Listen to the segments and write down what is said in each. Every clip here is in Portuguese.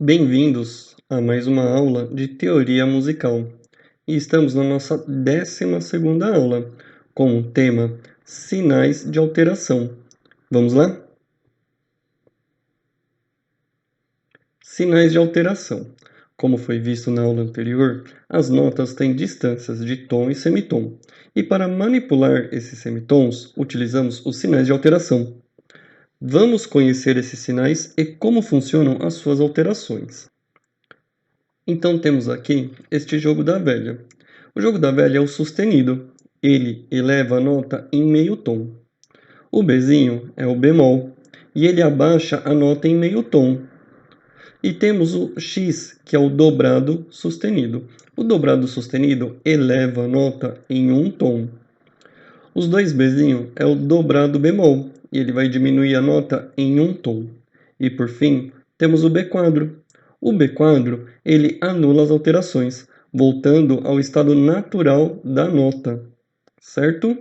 Bem-vindos a mais uma aula de teoria musical. E estamos na nossa 12ª aula, com o tema sinais de alteração. Vamos lá? Sinais de alteração. Como foi visto na aula anterior, as notas têm distâncias de tom e semitom. E para manipular esses semitons, utilizamos os sinais de alteração. Vamos conhecer esses sinais e como funcionam as suas alterações. Então temos aqui este jogo da velha. O jogo da velha é o sustenido. Ele eleva a nota em meio tom. O bezinho é o bemol e ele abaixa a nota em meio tom. E temos o X, que é o dobrado sustenido. O dobrado sustenido eleva a nota em um tom. Os dois bezinhos é o dobrado bemol e ele vai diminuir a nota em um tom. E por fim, temos o B quadro. O B quadro, ele anula as alterações, voltando ao estado natural da nota, certo?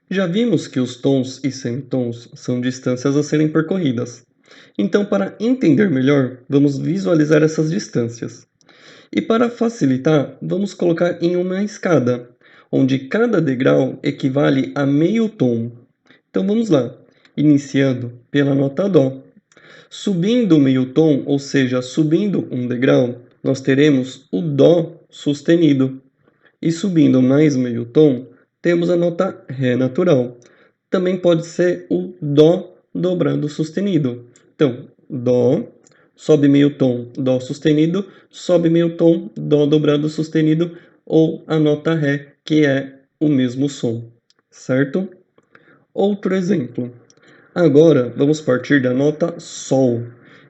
Já vimos que os tons e semitons são distâncias a serem percorridas. Então, para entender melhor, vamos visualizar essas distâncias. E para facilitar, vamos colocar em uma escada, onde cada degrau equivale a meio tom. Então vamos lá, iniciando pela nota Dó. Subindo meio tom, ou seja, subindo um degrau, nós teremos o Dó sustenido. E subindo mais meio tom, temos a nota Ré natural. Também pode ser o Dó dobrado sustenido. Então, Dó, sobe meio tom, Dó sustenido, sobe meio tom, Dó dobrado sustenido, ou a nota Ré, que é o mesmo som, certo? Outro exemplo. Agora vamos partir da nota Sol.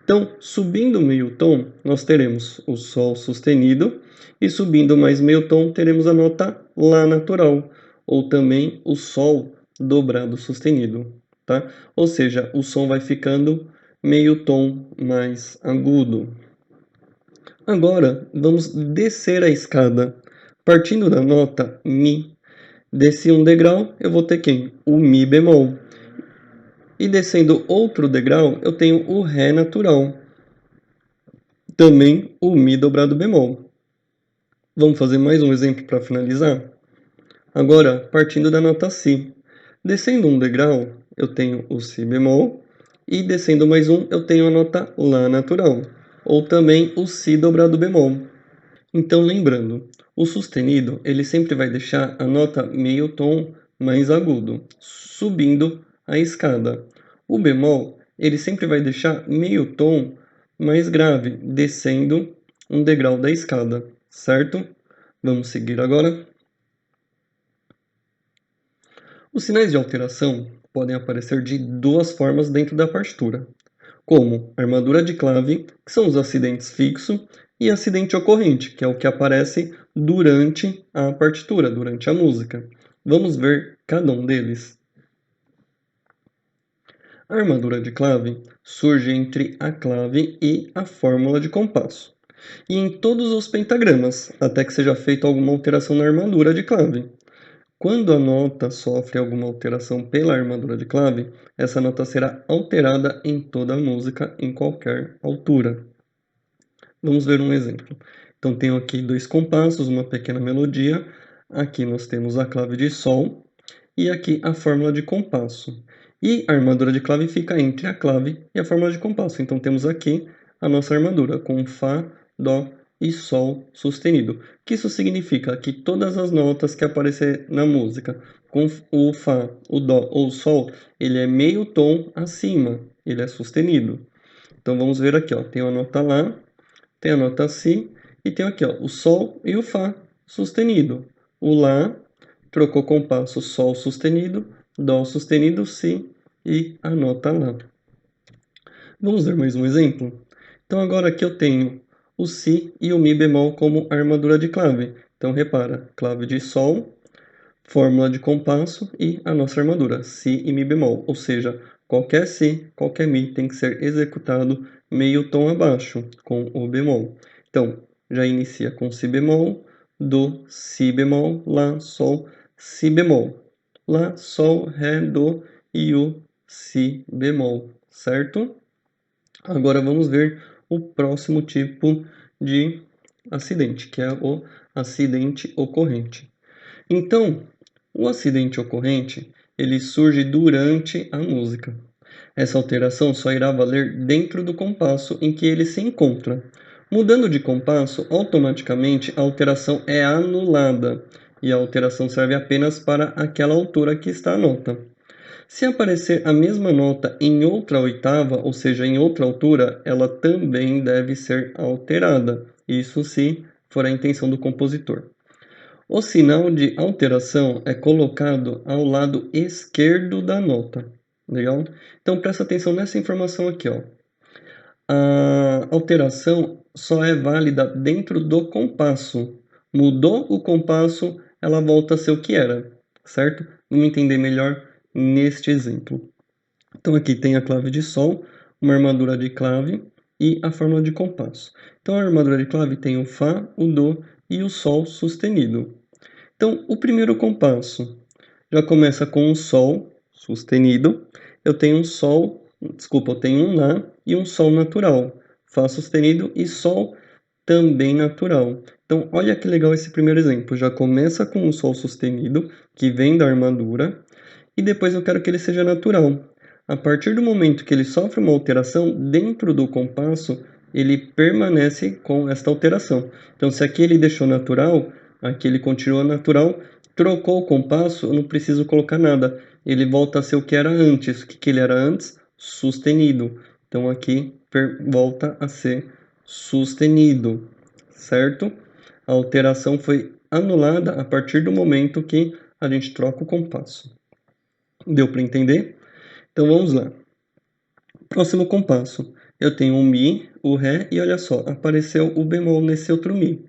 Então, subindo meio tom, nós teremos o Sol sustenido, e subindo mais meio tom, teremos a nota Lá natural, ou também o Sol dobrado sustenido, tá? Ou seja, o som vai ficando meio tom mais agudo. Agora, vamos descer a escada. Partindo da nota Mi, desci um degrau, eu vou ter quem? O Mi bemol. E descendo outro degrau, eu tenho o Ré natural. Também o Mi dobrado bemol. Vamos fazer mais um exemplo para finalizar? Agora, partindo da nota Si. Descendo um degrau, eu tenho o Si bemol. E descendo mais um, eu tenho a nota Lá natural. Ou também o Si dobrado bemol. Então, lembrando, o sustenido ele sempre vai deixar a nota meio tom mais agudo, subindo a escada. O bemol ele sempre vai deixar meio tom mais grave, descendo um degrau da escada, certo? Vamos seguir agora. Os sinais de alteração podem aparecer de duas formas dentro da partitura, como armadura de clave, que são os acidentes fixos, e acidente ocorrente, que é o que aparece durante a partitura, durante a música. Vamos ver cada um deles. A armadura de clave surge entre a clave e a fórmula de compasso, e em todos os pentagramas, até que seja feita alguma alteração na armadura de clave. Quando a nota sofre alguma alteração pela armadura de clave, essa nota será alterada em toda a música, em qualquer altura. Vamos ver um exemplo. Então, tenho aqui dois compassos, uma pequena melodia. Aqui nós temos a clave de Sol e aqui a fórmula de compasso. E a armadura de clave fica entre a clave e a fórmula de compasso. Então, temos aqui a nossa armadura com Fá, Dó e Sol sustenido. O que isso significa? Que todas as notas que aparecer na música com o Fá, o Dó ou o Sol, ele é meio tom acima, ele é sustenido. Então, vamos ver aqui, ó. Tem a nota Lá, tem a nota Si e tem aqui ó, o Sol e o Fá sustenido. O Lá, trocou compasso Sol sustenido, Dó sustenido, Si e a nota Lá. Vamos ver mais um exemplo? Então agora aqui eu tenho o Si e o Mi bemol como armadura de clave. Então repara, clave de Sol, fórmula de compasso e a nossa armadura, Si e Mi bemol. Ou seja, qualquer Si, qualquer Mi tem que ser executado meio tom abaixo, com o bemol. Então, já inicia com Si bemol, Do, Si bemol, Lá, Sol, Si bemol. Lá, Sol, Ré, Do e o Si bemol, certo? Agora vamos ver o próximo tipo de acidente, que é o acidente ocorrente. Então, o acidente ocorrente, ele surge durante a música. Essa alteração só irá valer dentro do compasso em que ele se encontra. Mudando de compasso, automaticamente a alteração é anulada e a alteração serve apenas para aquela altura que está a nota. Se aparecer a mesma nota em outra oitava, ou seja, em outra altura, ela também deve ser alterada. Isso se for a intenção do compositor. O sinal de alteração é colocado ao lado esquerdo da nota. Legal? Então presta atenção nessa informação aqui, ó. A alteração só é válida dentro do compasso. Mudou o compasso, ela volta a ser o que era, certo? Vamos entender melhor neste exemplo. Então aqui tem a clave de sol, uma armadura de clave e a fórmula de compasso. Então a armadura de clave tem o Fá, o Dó e o Sol sustenido. Então o primeiro compasso já começa com um Sol sustenido. Eu tenho um Sol, desculpa, eu tenho um Lá e um Sol natural. Fá sustenido e Sol também natural. Então olha que legal esse primeiro exemplo. Já começa com um Sol sustenido, que vem da armadura, e depois eu quero que ele seja natural. A partir do momento que ele sofre uma alteração dentro do compasso, ele permanece com esta alteração. Então, se aqui ele deixou natural, aqui ele continua natural, trocou o compasso, eu não preciso colocar nada. Ele volta a ser o que era antes. O que ele era antes? Sustenido. Então, aqui volta a ser sustenido, certo? A alteração foi anulada a partir do momento que a gente troca o compasso. Deu para entender? Então vamos lá. Próximo compasso. Eu tenho o Mi, o Ré e olha só, apareceu o bemol nesse outro Mi.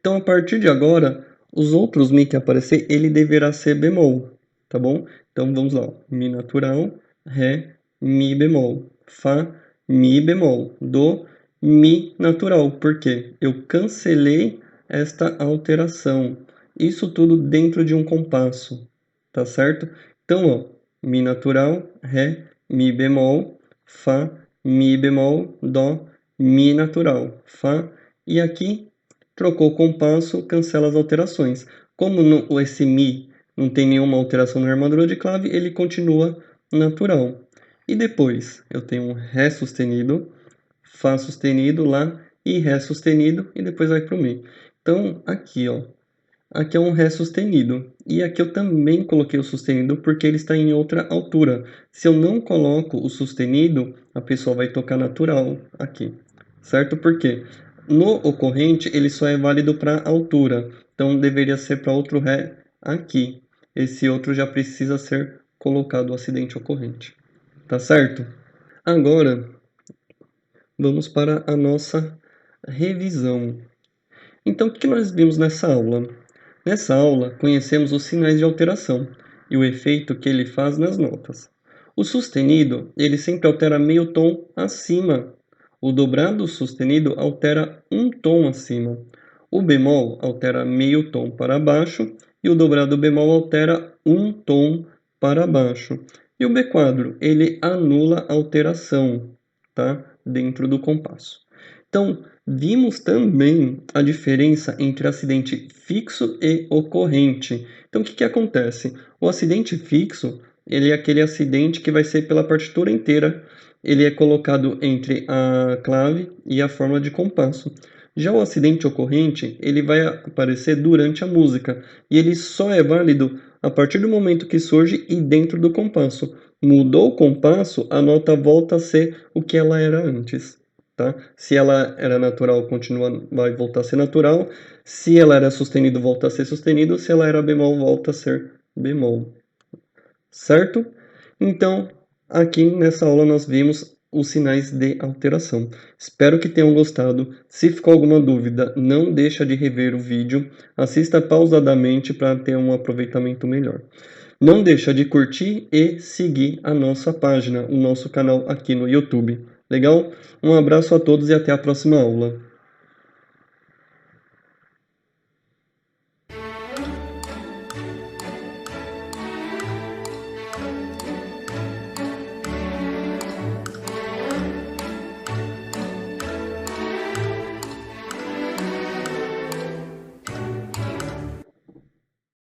Então a partir de agora, os outros Mi que aparecer, ele deverá ser bemol, tá bom? Então vamos lá. Mi natural, Ré, Mi bemol, Fá, Mi bemol, Dó, Mi natural. Por quê? Eu cancelei esta alteração. Isso tudo dentro de um compasso, tá certo? Então, ó, Mi natural, Ré, Mi bemol, Fá, Mi bemol, Dó, Mi natural, Fá, e aqui trocou o compasso, cancela as alterações. Como esse Mi não tem nenhuma alteração na armadura de clave, ele continua natural. E depois eu tenho um Ré sustenido, Fá sustenido, Lá e Ré sustenido, e depois vai para o Mi. Então, aqui, ó, aqui é um Ré sustenido. E aqui eu também coloquei o sustenido porque ele está em outra altura. Se eu não coloco o sustenido, a pessoa vai tocar natural aqui. Certo? Por quê? No ocorrente, ele só é válido para altura. Então, deveria ser para outro Ré aqui. Esse outro já precisa ser colocado o acidente ocorrente. Tá certo? Agora, vamos para a nossa revisão. Então, o que nós vimos nessa aula? Nessa aula, conhecemos os sinais de alteração e o efeito que ele faz nas notas. O sustenido, ele sempre altera meio tom acima. O dobrado sustenido altera um tom acima. O bemol altera meio tom para baixo e o dobrado bemol altera um tom para baixo. E o B quadro, ele anula a alteração, tá? Dentro do compasso. Então, vimos também a diferença entre acidente fixo e ocorrente. Então, o que acontece? O acidente fixo, ele é aquele acidente que vai ser pela partitura inteira. Ele é colocado entre a clave e a fórmula de compasso. Já o acidente ocorrente, ele vai aparecer durante a música. E ele só é válido a partir do momento que surge e dentro do compasso. Mudou o compasso, a nota volta a ser o que ela era antes. Tá? Se ela era natural, vai voltar a ser natural. Se ela era sustenido, volta a ser sustenido. Se ela era bemol, volta a ser bemol. Certo? Então, aqui nessa aula nós vimos os sinais de alteração. Espero que tenham gostado. Se ficou alguma dúvida, não deixa de rever o vídeo. Assista pausadamente para ter um aproveitamento melhor. Não deixa de curtir e seguir a nossa página, o nosso canal aqui no YouTube. Legal? Um abraço a todos e até a próxima aula.